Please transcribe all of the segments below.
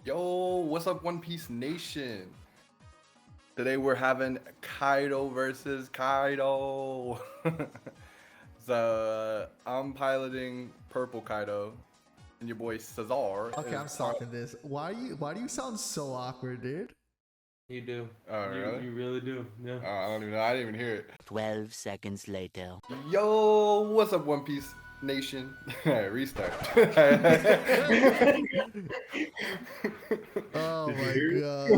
Yo, what's up, One Piece Nation? Today we're having Kaido versus Kaido. So I'm piloting Purple Kaido, and your boy Cesar Okay, is. I'm stopping this. Why do you sound so awkward, dude? You do. Oh, really? You really do. Yeah. I don't even know. I didn't even hear it. 12 seconds later. Yo, what's up, One Piece Nation? Alright, restart. Oh Did you my hear god.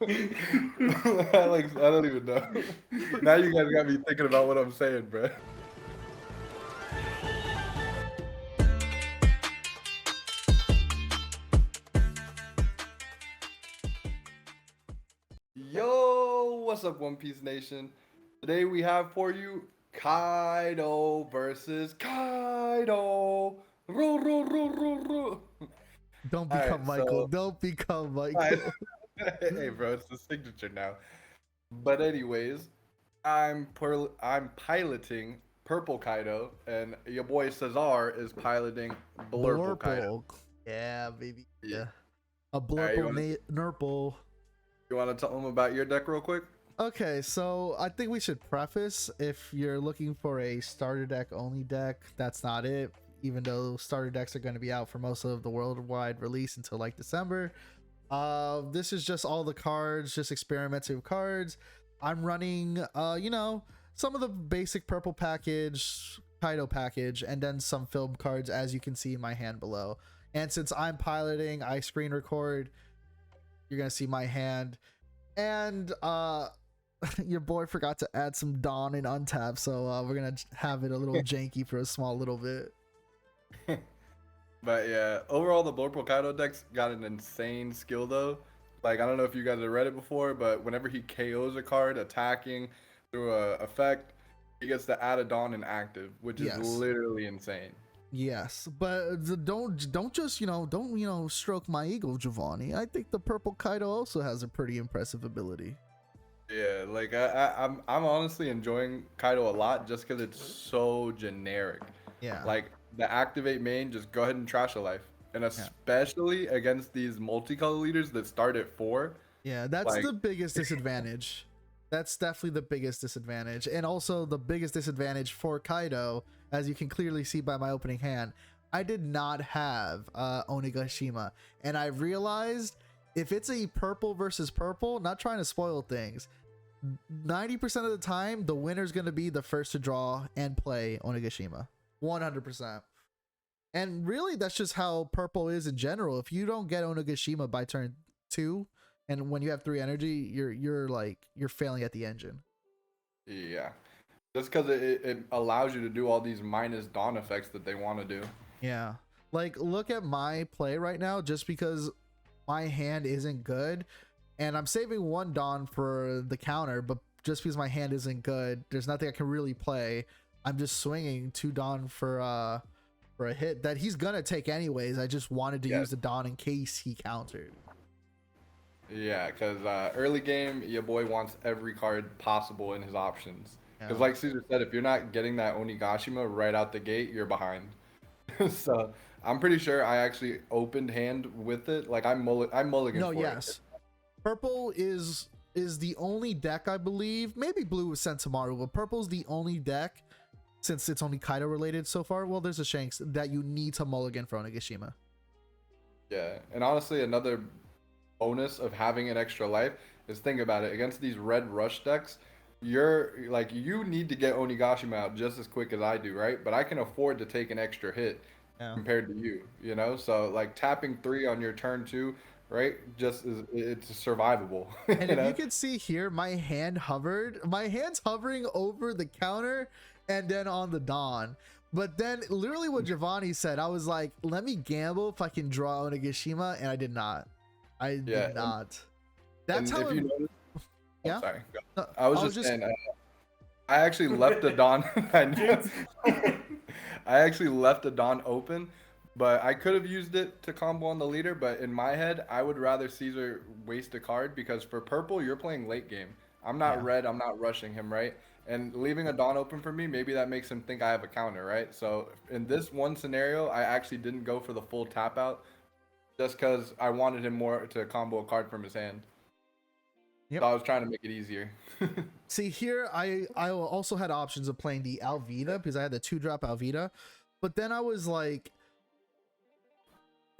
it? I don't even know. Now you guys got me thinking about what I'm saying, bro. Yo, what's up, One Piece Nation? Today we have for you Kaido versus Kaido. Ro. Don't All right, become Michael. so Don't become I- Michael. hey, bro, it's the signature now. But anyways, I'm piloting Purple Kaido, and your boy Cesar is piloting Blurple Kaido. Yeah, baby. Yeah. Yeah. A Alright, blurple nurple. You want to tell them about your deck real quick? Okay, so I think we should preface, if you're looking for a starter deck only deck, that's not it. Even though starter decks are going to be out for most of the worldwide release until like December. This is just all the cards, just experimental cards. I'm running some of the basic purple package, Kaido package, and then some film cards, as you can see in my hand below. And since I'm piloting, I screen record, you're gonna see my hand. And your boy forgot to add some Dawn and Untap, so we're gonna have it a little janky for a small little bit. But yeah, overall the Blurple Kaido deck's got an insane skill though. Like, I don't know if you guys have read it before, but whenever he KOs a card attacking through a effect, he gets to add a Dawn and active, which is Yes. literally insane. Yes, but don't just don't stroke my ego, Giovanni. I think the purple Kaido also has a pretty impressive ability. Yeah, like I'm honestly enjoying Kaido a lot just because it's so generic. Yeah. Like the activate main, just go ahead and trash a life, and especially against these multicolor leaders that start at 4. Yeah, that's like- the biggest disadvantage. That's definitely the biggest disadvantage. And also the biggest disadvantage for Kaido, as you can clearly see by my opening hand, I did not have Onigashima. And I realized if it's a purple versus purple, not trying to spoil things, 90% of the time, the winner's going to be the first to draw and play Onigashima. 100%. And really, that's just how purple is in general. If you don't get Onigashima by turn 2, and when you have 3 energy, you're failing at the engine. Yeah, just because it allows you to do all these minus Dawn effects that they want to do. Yeah. Like, look at my play right now, just because my hand isn't good, and I'm saving 1 Dawn for the counter, but just because my hand isn't good, there's nothing I can really play. I'm just swinging 2 Dawn for a hit that he's gonna take anyways. I just wanted to use the Dawn in case he countered. Yeah, because early game, your boy wants every card possible in his options. Because Yeah. like Caesar said, if you're not getting that Onigashima right out the gate, you're behind. So I'm pretty sure I actually opened hand with it. Like I'm mulligan No, for yes. Purple is the only deck, I believe. Maybe blue was Sentamaru, but purple's the only deck, since it's only Kaido related so far. Well, there's a Shanks that you need to mulligan for Onigashima. Yeah, and honestly, another bonus of having an extra life is, think about it, against these red rush decks, you need to get Onigashima out just as quick as I do, right? But I can afford to take an extra hit compared to you know? So like tapping 3 on your turn 2, right? It's survivable. And if you can see here, my hand's hovering over the counter and then on the Dawn. But then literally what Giovanni said, I was like, let me gamble if I can draw Onigashima, and I did not. I did not. That's how. If you notice, yeah. Sorry. No, I was just saying. I actually left the Dawn. I actually left the Dawn open, but I could have used it to combo on the leader. But in my head, I would rather Caesar waste a card, because for purple, you're playing late game. I'm not red. I'm not rushing him, right? And leaving a Dawn open for me, maybe that makes him think I have a counter, right? So in this one scenario, I actually didn't go for the full tap out just because I wanted him more to combo a card from his hand. Yep. So I was trying to make it easier. See here, I also had options of playing the Alvida because I had the 2-drop Alvida, but then I was like,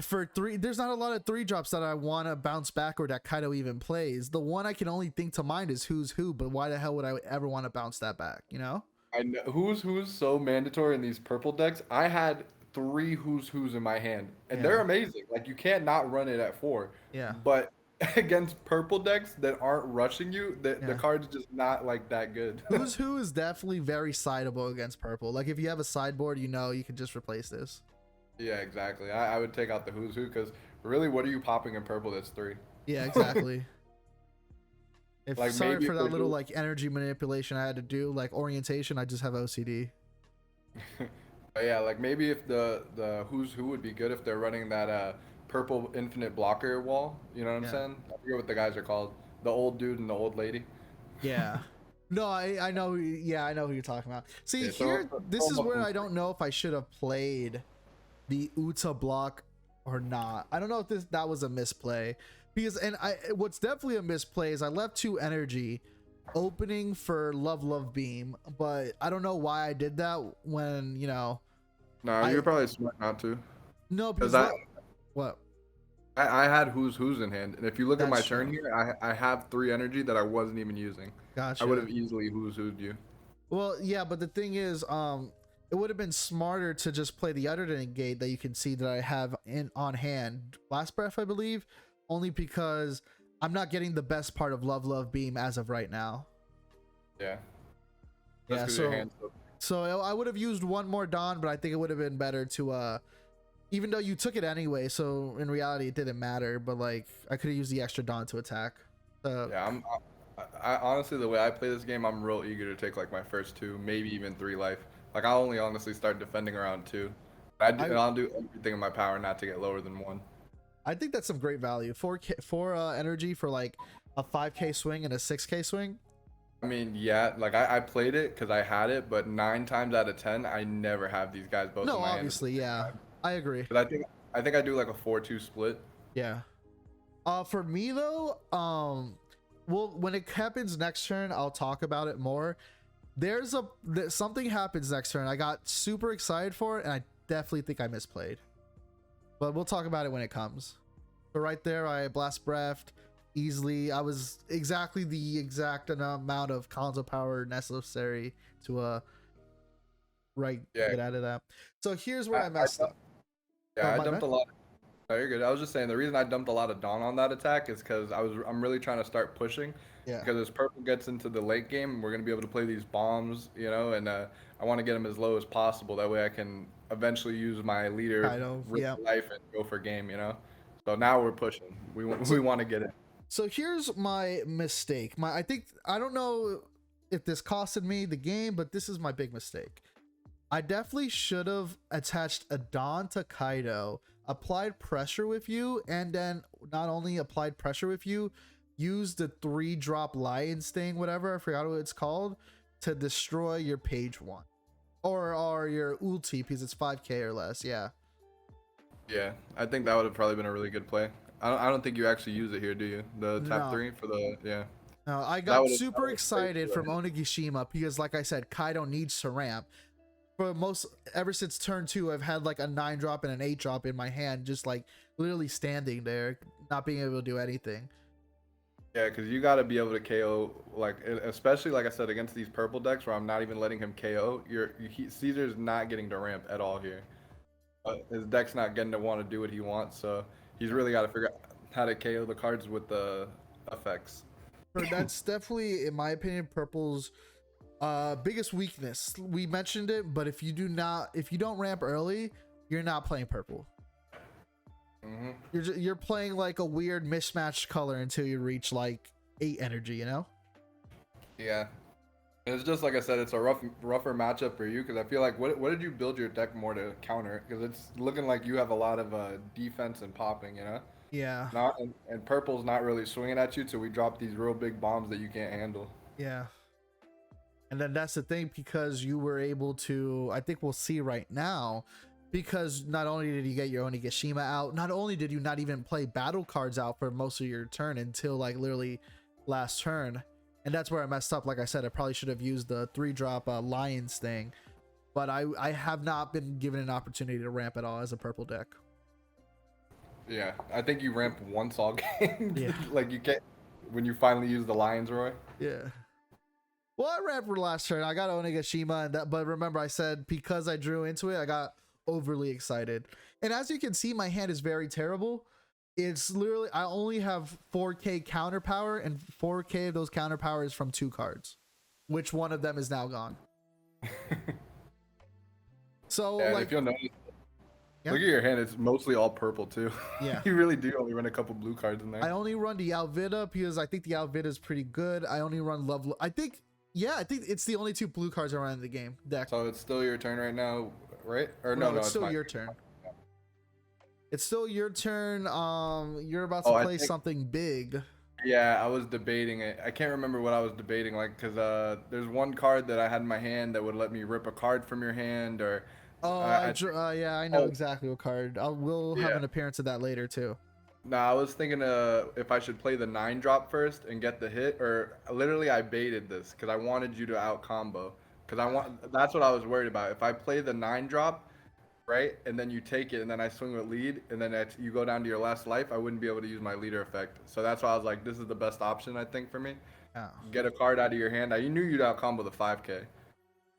for 3, there's not a lot of 3-drops that I want to bounce back or that Kaido even plays. The one I can only think to mind is Who's Who, but why the hell would I ever want to bounce that back, you know? I know who's so mandatory in these purple decks. I had 3 who's in my hand, and they're Yeah. amazing. Like you can't not run it at 4. Yeah. But against purple decks that aren't rushing you, the Yeah. card's just not like that good. Who's Who is definitely very sideable against purple. Like if you have a sideboard, you know you can just replace this. Yeah, exactly. I would take out the who's who because really, what are you popping in purple that's 3? Yeah, exactly. If Like, sorry maybe for if that they little do- like energy manipulation I had to do, like orientation, I just have OCD. But yeah, like maybe if the who's who would be good if they're running that purple infinite blocker wall. You know what I'm Yeah. saying? I forget what the guys are called. The old dude and the old lady. Yeah. No, I know. Yeah, I know who you're talking about. See, Yeah, so- here, this is so- where I don't know if I should have played the Uta block or not. I don't know if that was a misplay because, and what's definitely a misplay is I left 2 energy opening for Love Beam, but I don't know why I did that when, you know, No, you're probably smart not to. no, because Because what? I had who's in hand, and if you look at my That's turn true. here, I have 3 energy that I wasn't even using. Gotcha. I would have easily who'd you. Well, yeah, but the thing is, it would have been smarter to just play the other negate that you can see that I have on hand, Blast Breath, I believe, only because I'm not getting the best part of Love Beam as of right now. Yeah. Yeah, Just 'cause so your hand's so- I would have used one more Dawn, but I think it would have been better to even though you took it anyway, so in reality it didn't matter, but like I could have used the extra Dawn to attack. Yeah, I honestly, the way I play this game, I'm real eager to take like my first 2, maybe even 3 life. Like I'll only honestly start defending around 2. And I'll do everything in my power not to get lower than 1. I think that's some great value. 4 energy for like a 5k swing and a 6k swing. I mean, yeah, like I played it because I had it, but 9 times out of 10, I never have these guys both No, in my hand. obviously, yeah, I agree. But I think I do like a 4-2 split. Yeah. For me though, well, when it happens next turn, I'll talk about it more. Something happens next turn. I got super excited for it, and I definitely think I misplayed. But we'll talk about it when it comes. But right there, I Blast Breathed easily. I was exactly the exact amount of console power necessary to get out of that. So here's where I messed up. Yeah, Oh, I my dumped bad. a lot. No, you're good. I was just saying the reason I dumped a lot of Dawn on that attack is because I'm really trying to start pushing. Yeah. Because as purple gets into the late game, we're gonna be able to play these bombs, you know, and I want to get them as low as possible. That way, I can eventually use my leader, Kaido, risk yeah. life, and go for game, you know. So now we're pushing. We want to get it. So here's my mistake. I don't know if this costed me the game, but this is my big mistake. I definitely should have attached a Dawn to Kaido, applied pressure with you, and then not only applied pressure with you, used the 3-drop Lion's thing, whatever, I forgot what it's called, to destroy your page 1. Or your ulti, because it's 5k or less, yeah. Yeah, I think that would have probably been a really good play. I don't think you actually use it here, do you? The tap No. 3 for the yeah. No, I That got would've- super that would've excited played from Onigashima because, like I said, Kaido needs to ramp. Ever since turn 2, I've had like a 9-drop and an 8-drop in my hand, just like literally standing there, not being able to do anything. Yeah, because you got to be able to KO, like, especially like I said, against these purple decks where I'm not even letting him KO. Caesar's not getting to ramp at all here. His deck's not getting to want to do what he wants, so he's really got to figure out how to KO the cards with the effects. But that's definitely, in my opinion, purple's biggest weakness. We mentioned it, but if you don't ramp early, you're not playing purple. Mm-hmm. You're playing like a weird mismatched color until you reach like 8 energy, you know? Yeah. And it's just like I said, it's a rougher matchup for you because I feel like what did you build your deck more to counter? Because it's looking like you have a lot of defense and popping, you know? Yeah. And purple's not really swinging at you, so we drop these real big bombs that you can't handle. Yeah. And then that's the thing, because you were able to, I think we'll see right now, because not only did you get your Onigashima out, not only did you not even play battle cards out for most of your turn until like literally last turn, and that's where I messed up. Like I said, I probably should have used the 3-drop Lions thing, but I have not been given an opportunity to ramp at all as a purple deck. Yeah, I think you ramp once all game. Yeah. Like you get when you finally use the Lions, Roy. Yeah. Well, I ramped for last turn. I got Onigashima, and that. But remember, I said because I drew into it, I got overly excited. And as you can see, my hand is very terrible. It's literally I only have 4K counter power, and 4K of those counter power is from 2 cards, which one of them is now gone. So And like, if you'll notice, yeah. look at your hand. It's mostly all purple too. Yeah. You really do only run a couple blue cards in there. I only run the Alvida because I think the Alvida is pretty good. I only run Love. I think it's the only 2 blue cards I run in the game deck. So it's still your turn right now, right? Or No, no, it's still mine. your turn. It's still your turn. You're about to Oh, I play think- something big. Yeah, I was debating it. I can't remember what I was debating, like, because there's one card that I had in my hand that would let me rip a card from your hand, or Oh, yeah, I know Oh. exactly what card. We'll have Yeah. an appearance of that later too. Nah, I was thinking if I should play the 9-drop first and get the hit, or literally I baited this because I wanted you to out combo. Because that's what I was worried about. If I play the 9-drop, right, and then you take it, and then I swing with lead, and then you go down to your last life, I wouldn't be able to use my leader effect. So that's why I was like, this is the best option, I think, for me. Oh. Get a card out of your hand. I knew you'd out combo the 5K.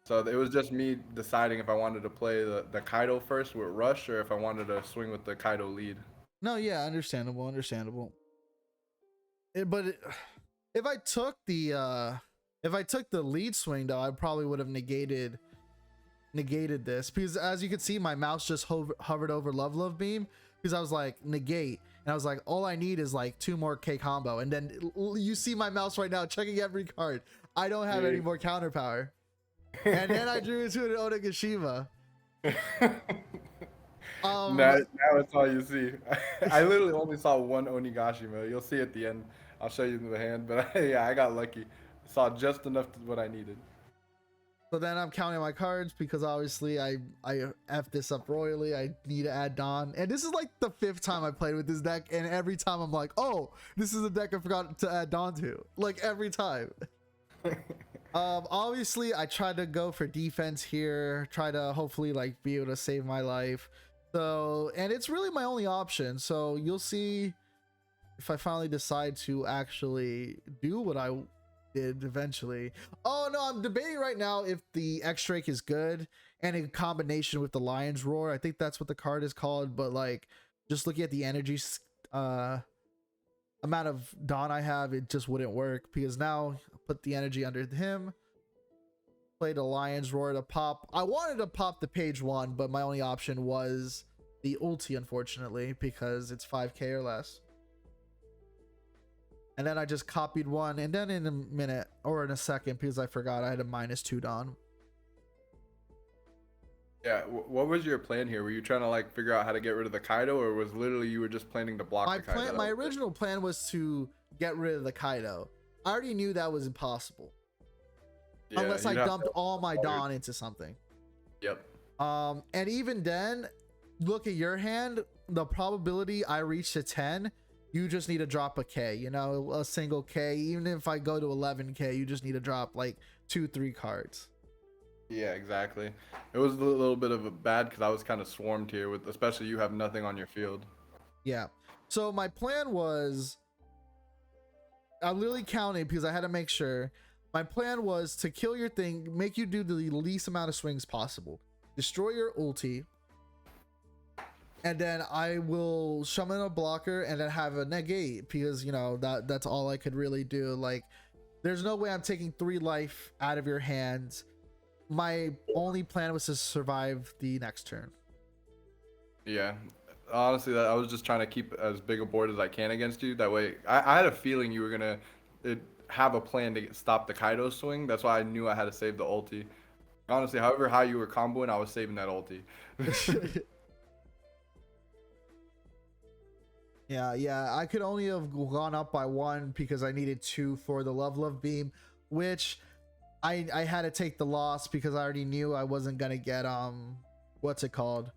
So it was just me deciding if I wanted to play the Kaido first with Rush, or if I wanted to swing with the Kaido lead. No, yeah, understandable. But if I took the lead swing though, I probably would have negated this, because as you can see, my mouse just hovered over Love Beam, because I was like negate, and I was like, all I need is like 2 more K combo, and then you see my mouse right now checking every card. I don't have any more counter power, and then I drew into an Onigashima. Now it's all you see. I literally only saw one Onigashima. You'll see at the end. I'll show you the hand, but yeah, I got lucky. Saw just enough to what I needed. So then I'm counting my cards, because obviously I F this up royally. I need to add Dawn. And this is like the 5th time I played with this deck, and every time I'm like, oh, this is a deck I forgot to add Dawn to. Like every time. Obviously I tried to go for defense here, try to hopefully like be able to save my life. So, and it's really my only option. So you'll see if I finally decide to actually do what I did eventually. Oh no, I'm debating right now if the X-Drake is good, and in combination with the Lion's Roar. I think that's what the card is called, but like just looking at the energy amount of Dawn I have, it just wouldn't work, because now I'll put the energy under him, play the Lion's Roar to pop. I wanted to pop the page 1, but my only option was the ulti, unfortunately, because it's 5k or less. And then I just copied 1, and then in a minute or in a second, because I forgot, I had a -2 Dawn. Yeah, what was your plan here? Were you trying to like figure out how to get rid of the Kaido, or was literally you were just planning to block the Kaido? My original plan was to get rid of the Kaido. I already knew that was impossible. Yeah, Unless I you'd have dumped to- all my Dawn into something. Yep. And even then, look at your hand, the probability I reach to 10, you just need to drop a K, you know, a single K. Even if I go to 11k, you just need to drop like 2-3 cards. Yeah, exactly. It was a little bit of a bad because I was kind of swarmed here with, especially you have nothing on your field. Yeah. So my plan was, I literally counted because I had to make sure. My plan was to kill your thing, make you do the least amount of swings possible, destroy your ulti, and then I will summon a blocker and then have a negate, because you know that's all I could really do. Like, there's no way I'm taking 3 life out of your hands. My only plan was to survive the next turn. Yeah. Honestly, I was just trying to keep as big a board as I can against you. That way, I had a feeling you were going to have a plan to stop the Kaido swing. That's why I knew I had to save the ulti. Honestly, however high you were comboing, I was saving that ulti. Yeah, I could only have gone up by 1 because I needed 2 for the Love Beam, which I had to take the loss because I already knew I wasn't gonna get what's it called,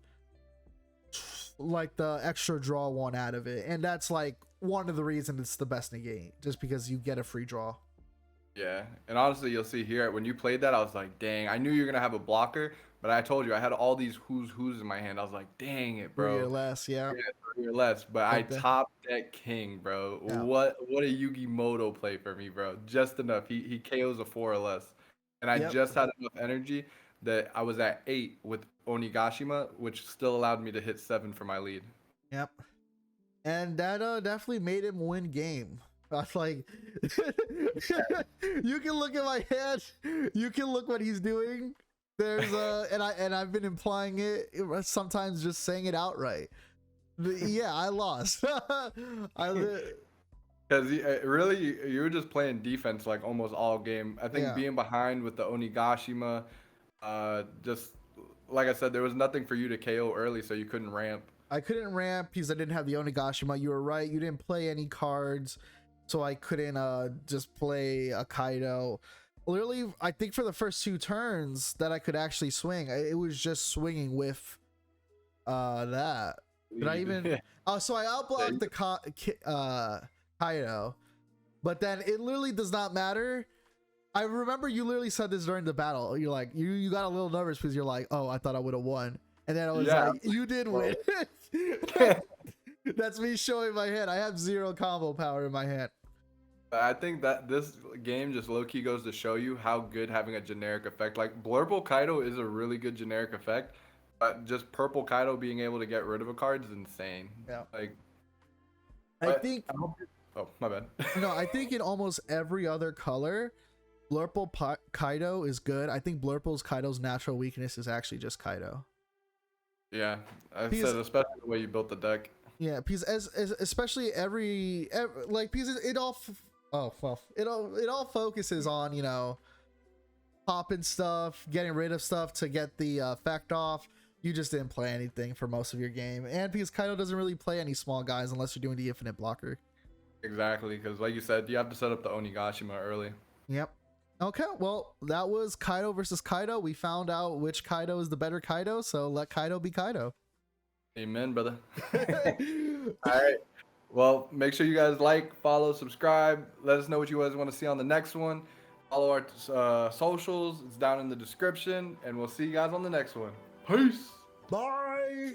like the extra draw one out of it, and that's like one of the reasons it's the best in the game, just because you get a free draw. Yeah, and honestly, you'll see here when you played that, I was like, dang, I knew you were gonna have a blocker, but I told you I had all these who's in my hand. I was like, dang it, bro. 3 or less, yeah. Yeah, 3 or less, but I Like the- top deck king, bro. Yeah. What a Yugi Moto play for me, bro. Just enough. He KOs a 4 or less, and I Yep. just had enough energy that I was at 8 with Onigashima, which still allowed me to hit 7 for my lead. Yep. And that definitely made him win game. I was like, you can look at my hand, you can look what he's doing. There's and I've been implying it, sometimes just saying it outright. Yeah, I lost. Because really, you were just playing defense like almost all game. I think Yeah. being behind with the Onigashima, just like I said, there was nothing for you to KO early, so you couldn't ramp. I couldn't ramp because I didn't have the Onigashima. You were right. You didn't play any cards, so I couldn't just play a Kaido. Literally, I think for the first 2 turns that I could actually swing, it was just swinging with that. Did I even? Oh, so I outblocked the Kaido, but then it literally does not matter. I remember you literally said this during the battle. You're like, you got a little nervous because you're like, oh, I thought I would have won. And then I was like, you did win. That's me showing my hand. I have 0 combo power in my hand. I think that this game just low-key goes to show you how good having a generic effect. Like, Blurple Kaido is a really good generic effect, but just Purple Kaido being able to get rid of a card is insane. Yeah. Like, I think... Oh, my bad. No, I think in almost every other color, Blurple Kaido is good. I think Kaido's natural weakness is actually just Kaido. Yeah, I Because- said especially the way you built the deck. Yeah, because especially every like because it all focuses on, you know, popping stuff, getting rid of stuff to get the effect off. You just didn't play anything for most of your game, and because Kaido doesn't really play any small guys unless you're doing the infinite blocker. Exactly, because like you said, you have to set up the Onigashima early. Yep. Okay, well, that was Kaido versus Kaido. We found out which Kaido is the better Kaido, so let Kaido be Kaido. Amen, brother. All right. Well, make sure you guys like, follow, subscribe. Let us know what you guys want to see on the next one. Follow our socials. It's down in the description. And we'll see you guys on the next one. Peace. Bye.